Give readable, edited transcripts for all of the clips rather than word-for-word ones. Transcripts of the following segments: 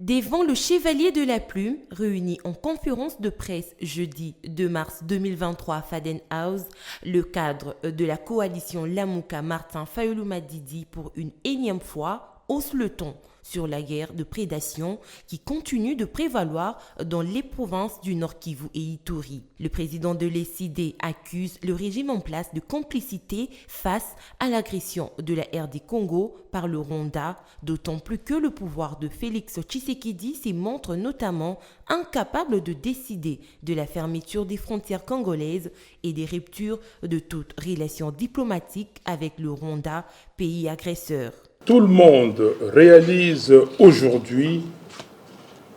Devant le Chevalier de la Plume, réuni en conférence de presse jeudi 2 mars 2023 à Faden House, le cadre de la coalition Lamouka Martin Fayulu Madidi pour une énième fois hausse le ton sur la guerre de prédation qui continue de prévaloir dans les provinces du Nord Kivu et Ituri. Le président de l'ECD accuse le régime en place de complicité face à l'agression de la RD Congo par le Rwanda, d'autant plus que le pouvoir de Félix Tshisekedi se montre notamment incapable de décider de la fermeture des frontières congolaises et des ruptures de toute relation diplomatique avec le Rwanda, pays agresseur. Tout le monde réalise aujourd'hui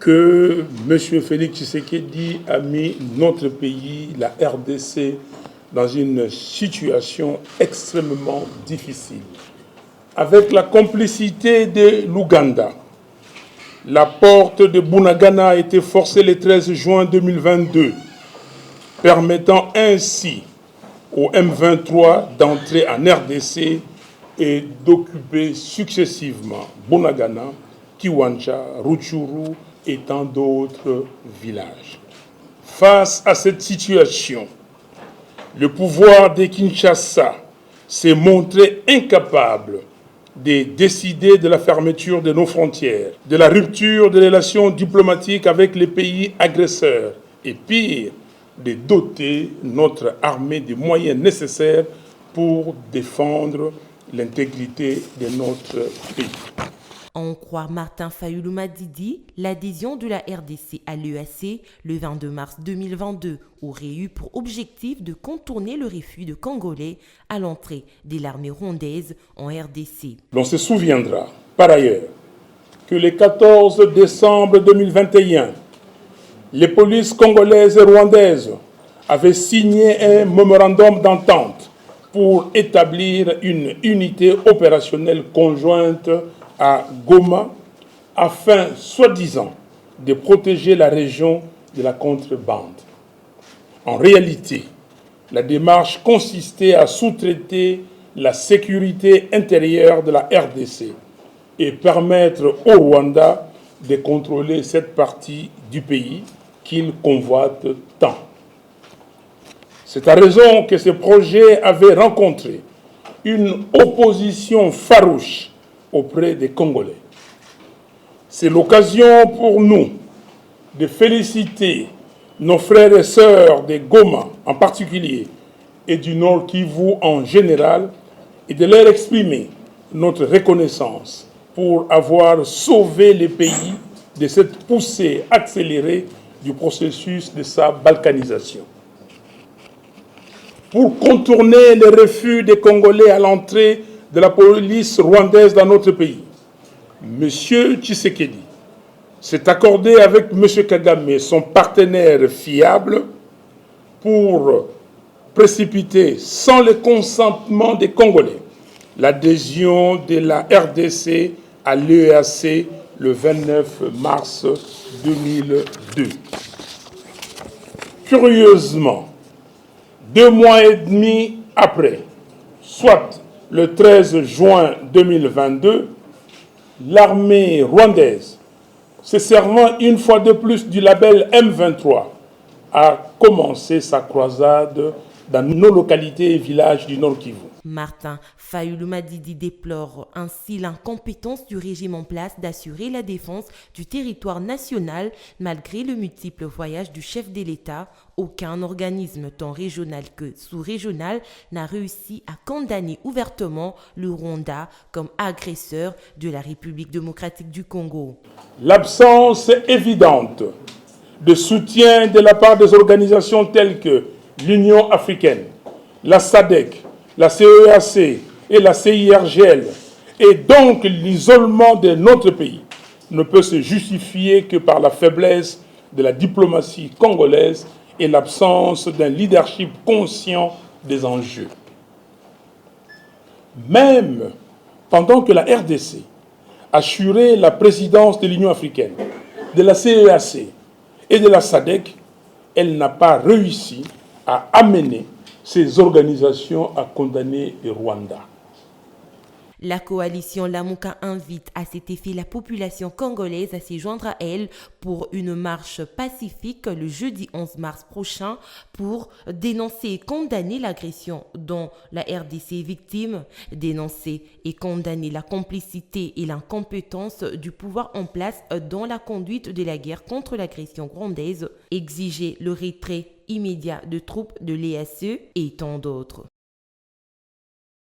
que M. Félix Tshisekedi a mis notre pays, la RDC, dans une situation extrêmement difficile. Avec la complicité de l'Ouganda, la porte de Bunagana a été forcée le 13 juin 2022, permettant ainsi au M23 d'entrer en RDC et d'occuper successivement Bunagana, Kiwanja, Rutshuru et tant d'autres villages. Face à cette situation, le pouvoir de Kinshasa s'est montré incapable de décider de la fermeture de nos frontières, de la rupture des relations diplomatiques avec les pays agresseurs et pire, de doter notre armée des moyens nécessaires pour défendre l'intégrité de notre pays. En croire Martin Fayulu Madidi, l'adhésion de la RDC à l'EAC le 22 mars 2022 aurait eu pour objectif de contourner le refus de Congolais à l'entrée de l'armée rwandaise en RDC. L'on se souviendra, par ailleurs, que le 14 décembre 2021, les polices congolaises et rwandaises avaient signé un mémorandum d'entente pour établir une unité opérationnelle conjointe à Goma afin, soi-disant, de protéger la région de la contrebande. En réalité, la démarche consistait à sous-traiter la sécurité intérieure de la RDC et permettre au Rwanda de contrôler cette partie du pays qu'il convoite tant. C'est à raison que ce projet avait rencontré une opposition farouche auprès des Congolais. C'est l'occasion pour nous de féliciter nos frères et sœurs de Goma en particulier et du Nord Kivu en général et de leur exprimer notre reconnaissance pour avoir sauvé le pays de cette poussée accélérée du processus de sa balkanisation. Pour contourner les refus des Congolais à l'entrée de la police rwandaise dans notre pays, M. Tshisekedi s'est accordé avec M. Kagame, son partenaire fiable, pour précipiter, sans le consentement des Congolais, l'adhésion de la RDC à l'EAC le 29 mars 2002. Curieusement, 2 mois et demi après, soit le 13 juin 2022, l'armée rwandaise, se servant une fois de plus du label M23, a commencé sa croisade dans nos localités et villages du Nord Kivu. Martin Fayulu Madidi déplore ainsi l'incompétence du régime en place d'assurer la défense du territoire national malgré le multiple voyage du chef de l'État. Aucun organisme tant régional que sous-régional n'a réussi à condamner ouvertement le Rwanda comme agresseur de la République démocratique du Congo. L'absence évidente de soutien de la part des organisations telles que l'Union africaine, la SADC, la CEAC et la CIRGL, et donc l'isolement de notre pays, ne peut se justifier que par la faiblesse de la diplomatie congolaise et l'absence d'un leadership conscient des enjeux. Même pendant que la RDC assurait la présidence de l'Union africaine, de la CEAC et de la SADC, elle n'a pas réussi à amener ces organisations à condamner le Rwanda. La coalition Lamuka invite à cet effet la population congolaise à s'y joindre à elle pour une marche pacifique le jeudi 11 mars prochain pour dénoncer et condamner l'agression dont la RDC est victime, dénoncer et condamner la complicité et l'incompétence du pouvoir en place dans la conduite de la guerre contre l'agression rwandaise, exiger le retrait immédiat de troupes de l'EAC et tant d'autres.